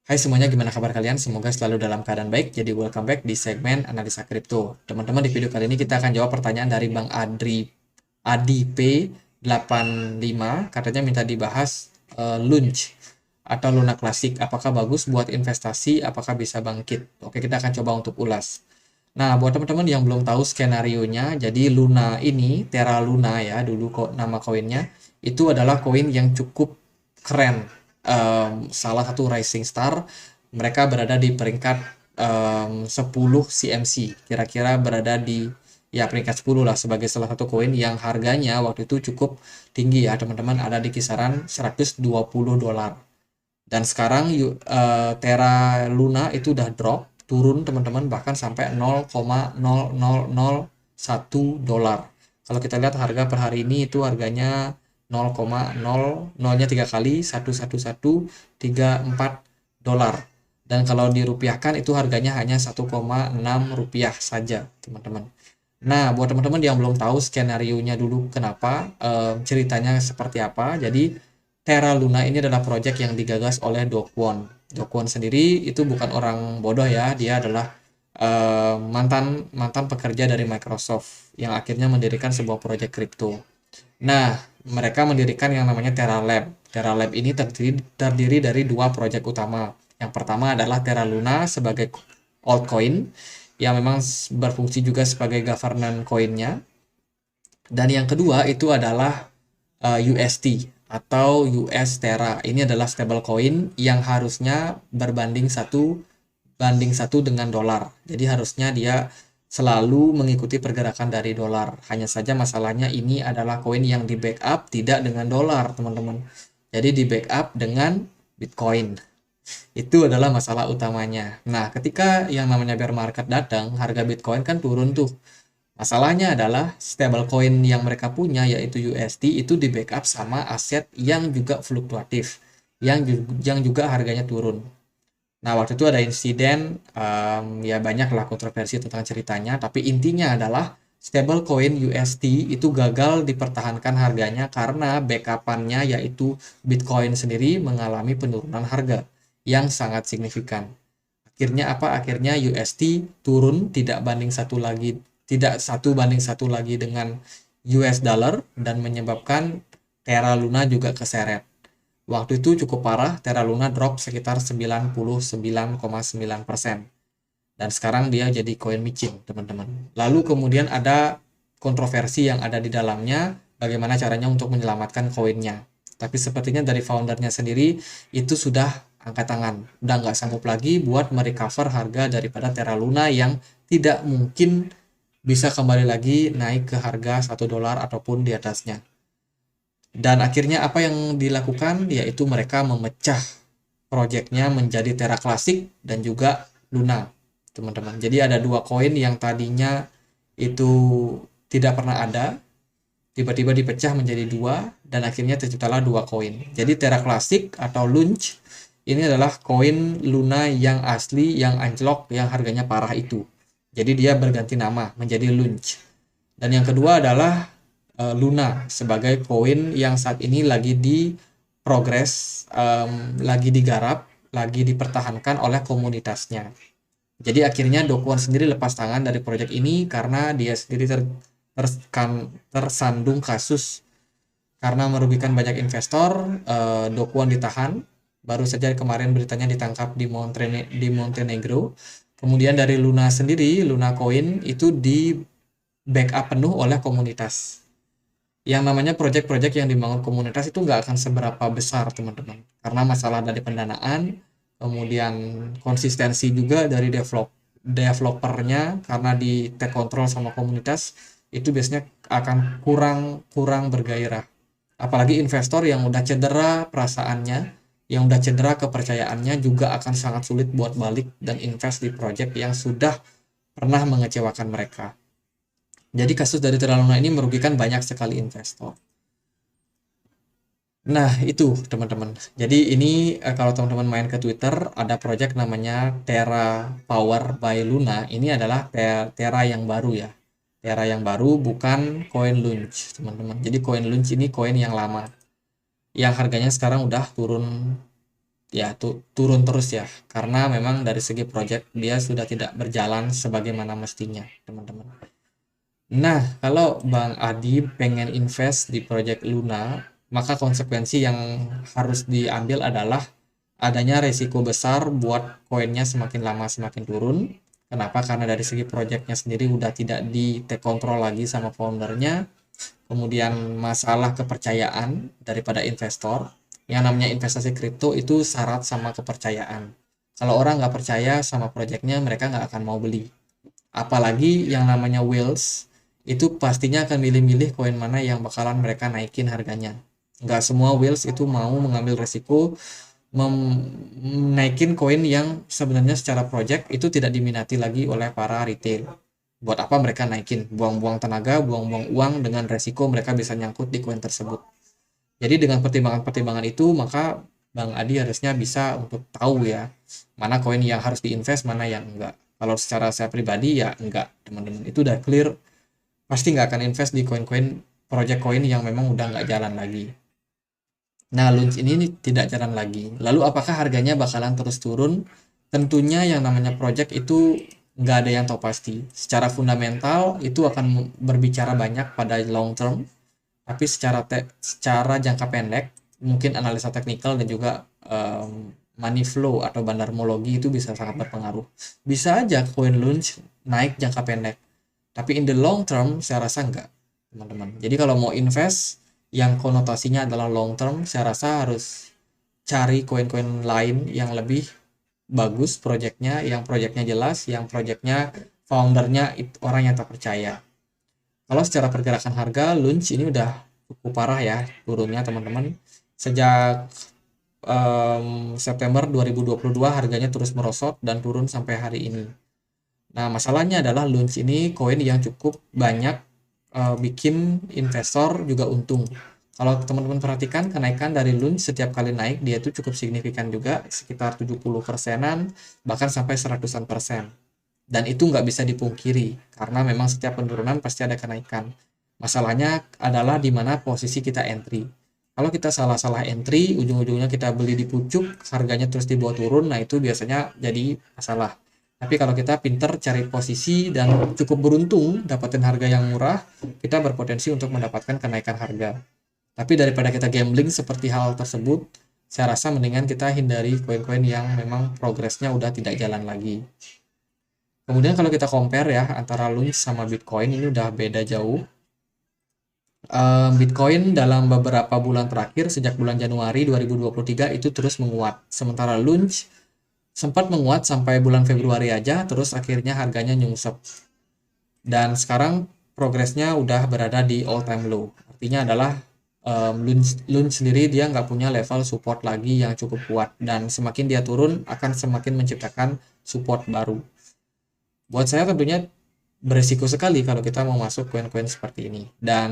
Hai semuanya, gimana kabar kalian? Semoga selalu dalam keadaan baik. Jadi welcome back di segmen analisa kripto. Teman-teman, di video kali ini kita akan jawab pertanyaan dari Bang Adi P85. Katanya minta dibahas Lunch atau Luna Klasik. Apakah bagus buat investasi? Apakah bisa bangkit? Oke, kita akan coba untuk ulas. Nah, buat teman-teman yang belum tahu skenario-nya, jadi Luna ini, Terra Luna ya, dulu kok nama koinnya, itu adalah koin yang cukup keren. Salah satu rising star, mereka berada di peringkat 10 CMC, kira-kira berada di ya peringkat 10 lah sebagai salah satu koin yang harganya waktu itu cukup tinggi ya teman-teman, ada di kisaran $120. Dan sekarang Terra Luna itu udah drop, turun teman-teman, bahkan sampai 0,0001 dolar. Kalau kita lihat harga per hari ini itu harganya 0,00-nya 3 kali 11134 dolar. Dan kalau dirupiahkan itu harganya hanya 1,6 rupiah saja, teman-teman. Nah, buat teman-teman yang belum tahu skenario-nya dulu kenapa, ceritanya seperti apa. Jadi Terra Luna ini adalah proyek yang digagas oleh Do Kwon. Do Kwon sendiri itu bukan orang bodoh ya, dia adalah mantan mantan pekerja dari Microsoft yang akhirnya mendirikan sebuah proyek kripto. Nah, mereka mendirikan yang namanya Terra Lab. Terra Lab ini terdiri dari dua proyek utama. Yang pertama adalah Terra Luna sebagai altcoin yang memang berfungsi juga sebagai governance coinnya. Dan yang kedua itu adalah UST atau US Terra. Ini adalah stablecoin yang harusnya banding satu dengan dolar. Jadi harusnya dia selalu mengikuti pergerakan dari dolar. Hanya saja masalahnya ini adalah koin yang di backup tidak dengan dolar, teman-teman. Jadi di backup dengan Bitcoin. Itu adalah masalah utamanya. Nah, ketika yang namanya bear market datang, harga Bitcoin kan turun tuh. Masalahnya adalah stablecoin yang mereka punya yaitu USD itu di backup sama aset yang juga fluktuatif, yang juga harganya turun. Nah, waktu itu ada insiden, ya banyaklah kontroversi tentang ceritanya, tapi intinya adalah stablecoin USD itu gagal dipertahankan harganya karena backupannya yaitu Bitcoin sendiri mengalami penurunan harga yang sangat signifikan. Akhirnya apa? Akhirnya USD turun tidak satu banding satu lagi dengan US dollar dan menyebabkan Terra Luna juga keseret. Waktu itu cukup parah, Terra Luna drop sekitar 99,9%. Dan sekarang dia jadi koin micin, teman-teman. Lalu kemudian ada kontroversi yang ada di dalamnya, bagaimana caranya untuk menyelamatkan koinnya. Tapi sepertinya dari foundernya sendiri itu sudah angkat tangan. Udah nggak sanggup lagi buat merecover harga daripada Terra Luna yang tidak mungkin bisa kembali lagi naik ke harga $1 ataupun di atasnya. Dan akhirnya apa yang dilakukan yaitu mereka memecah proyeknya menjadi Terra Classic dan juga Luna, teman-teman. Jadi ada dua koin yang tadinya itu tidak pernah ada, tiba-tiba dipecah menjadi dua dan akhirnya terciptalah dua koin. Jadi Terra Classic atau Lunch ini adalah koin Luna yang asli, yang anjlok, yang harganya parah itu. Jadi dia berganti nama menjadi Lunch. Dan yang kedua adalah Luna sebagai koin yang saat ini lagi di progres, lagi digarap, lagi dipertahankan oleh komunitasnya. Jadi akhirnya Do Kwon sendiri lepas tangan dari proyek ini karena dia sendiri tersandung kasus karena merugikan banyak investor. Do Kwon ditahan. Baru saja kemarin beritanya ditangkap di Montenegro. Kemudian dari Luna sendiri, Luna Coin itu di backup penuh oleh komunitas. Yang namanya proyek-proyek yang dibangun komunitas itu nggak akan seberapa besar, teman-teman. Karena masalah dari pendanaan, kemudian konsistensi juga dari developernya, karena di take control sama komunitas, itu biasanya akan kurang bergairah. Apalagi investor yang udah cedera perasaannya, yang udah cedera kepercayaannya juga akan sangat sulit buat balik dan invest di proyek yang sudah pernah mengecewakan mereka. Jadi kasus dari Terra Luna ini merugikan banyak sekali investor. Nah, itu teman-teman. Jadi ini kalau teman-teman main ke Twitter, ada project namanya Terra Power by Luna. Ini adalah Terra yang baru ya. Terra yang baru bukan koin Lunch, teman-teman. Jadi koin Lunch ini koin yang lama. Yang harganya sekarang udah turun ya turun terus ya, karena memang dari segi project dia sudah tidak berjalan sebagaimana mestinya, teman-teman. Nah, kalau Bang Adi pengen invest di project Luna, maka konsekuensi yang harus diambil adalah adanya resiko besar buat koinnya semakin lama semakin turun. Kenapa? Karena dari segi projectnya sendiri udah tidak di take control lagi sama foundernya. Kemudian masalah kepercayaan daripada investor. Yang namanya investasi kripto itu syarat sama kepercayaan. Kalau orang nggak percaya sama projectnya, mereka nggak akan mau beli. Apalagi yang namanya whales, itu pastinya akan milih-milih koin mana yang bakalan mereka naikin harganya. Nggak semua whales itu mau mengambil resiko naikin koin yang sebenarnya secara project itu tidak diminati lagi oleh para retail. Buat apa mereka naikin? Buang-buang tenaga, buang-buang uang dengan resiko mereka bisa nyangkut di koin tersebut. Jadi dengan pertimbangan-pertimbangan itu, maka Bang Adi harusnya bisa untuk tahu ya, mana koin yang harus diinvest, mana yang enggak. Kalau secara saya pribadi ya enggak, teman-teman. Itu udah clear, pasti nggak akan invest di koin-koin, project koin yang memang udah nggak jalan lagi. Nah, launch ini tidak jalan lagi. Lalu apakah harganya bakalan terus turun? Tentunya yang namanya project itu nggak ada yang tahu pasti. Secara fundamental itu akan berbicara banyak pada long term, tapi secara jangka pendek, mungkin analisa teknikal dan juga money flow atau bandarmologi itu bisa sangat berpengaruh. Bisa aja koin launch naik jangka pendek, tapi in the long term saya rasa enggak, teman-teman. Jadi kalau mau invest yang konotasinya adalah long term, saya rasa harus cari koin-koin lain yang lebih bagus projectnya, yang projectnya jelas, yang projectnya foundernya orang yang terpercaya. Kalau secara pergerakan harga, Lunch ini udah cukup parah ya turunnya, teman-teman. Sejak September 2022 harganya terus merosot dan turun sampai hari ini. Nah, masalahnya adalah Lunch ini koin yang cukup banyak bikin investor juga untung. Kalau teman-teman perhatikan, kenaikan dari Lunch setiap kali naik dia itu cukup signifikan juga, sekitar 70%-an, bahkan sampai 100%. Dan itu nggak bisa dipungkiri, karena memang setiap penurunan pasti ada kenaikan. Masalahnya adalah di mana posisi kita entry. Kalau kita salah-salah entry, ujung-ujungnya kita beli di pucuk, harganya terus dibawa turun, nah itu biasanya jadi masalah. Tapi kalau kita pinter cari posisi dan cukup beruntung dapatin harga yang murah, kita berpotensi untuk mendapatkan kenaikan harga. Tapi daripada kita gambling seperti hal tersebut, saya rasa mendingan kita hindari koin-koin yang memang progresnya udah tidak jalan lagi. Kemudian kalau kita compare ya antara Lunch sama Bitcoin, ini udah beda jauh. Bitcoin dalam beberapa bulan terakhir sejak bulan Januari 2023 itu terus menguat. Sementara Lunch sempat menguat sampai bulan Februari aja, terus akhirnya harganya nyungsep. Dan sekarang progresnya udah berada di all time low. Artinya adalah Lunch sendiri dia nggak punya level support lagi yang cukup kuat. Dan semakin dia turun akan semakin menciptakan support baru. Buat saya tentunya beresiko sekali kalau kita mau masuk koin-koin seperti ini. Dan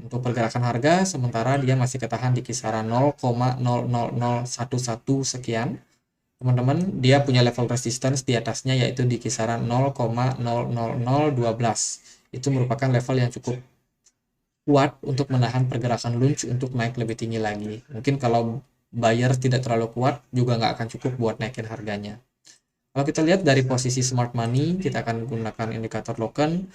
untuk pergerakan harga sementara dia masih ketahan di kisaran 0,00011 sekian. Teman-teman, dia punya level resistance di atasnya yaitu di kisaran 0,00012. Itu merupakan level yang cukup kuat untuk menahan pergerakan Lunch untuk naik lebih tinggi lagi. Mungkin kalau buyer tidak terlalu kuat juga nggak akan cukup buat naikin harganya. Kalau kita lihat dari posisi smart money, kita akan gunakan indikator token.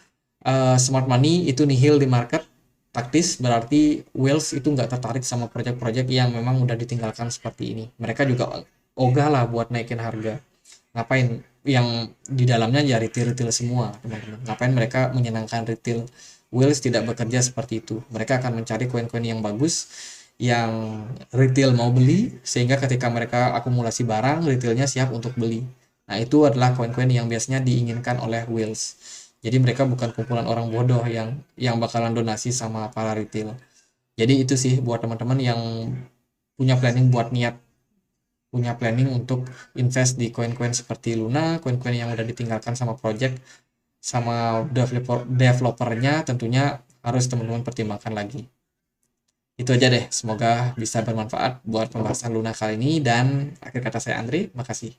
Smart money itu nihil di market, taktis berarti whales itu nggak tertarik sama project-project yang memang udah ditinggalkan seperti ini. Mereka juga ogah lah buat naikin harga. Ngapain? Yang di dalamnya ya retail-retail semua, teman-teman. Ngapain mereka menyenangkan retail? Whales tidak bekerja seperti itu. Mereka akan mencari koin-koin yang bagus, yang retail mau beli, sehingga ketika mereka akumulasi barang, retailnya siap untuk beli. Nah, itu adalah koin-koin yang biasanya diinginkan oleh whales. Jadi mereka bukan kumpulan orang bodoh yang bakalan donasi sama para retail. Jadi itu sih buat teman-teman yang punya planning untuk invest di koin-koin seperti Luna, koin-koin yang udah ditinggalkan sama project sama developernya, tentunya harus teman-teman pertimbangkan lagi. Itu aja deh, semoga bisa bermanfaat buat pembahasan Luna kali ini, dan akhir kata saya Andri, makasih.